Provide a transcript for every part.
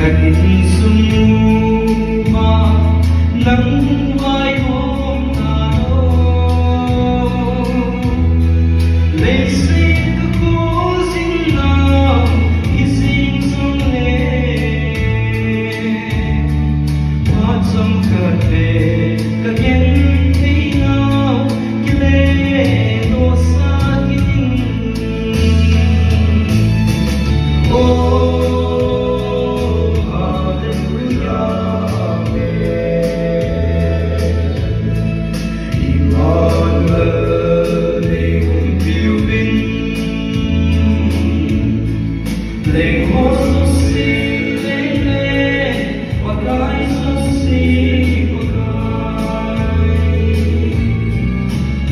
naging sumuma ng buhay kong araw. Leisig ako sinang ising sungit at sangkate kagyan kay na kileno sa akin.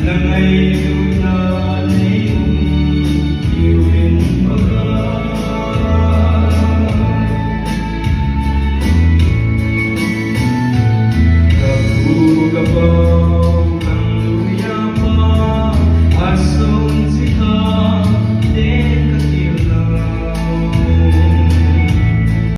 Langay na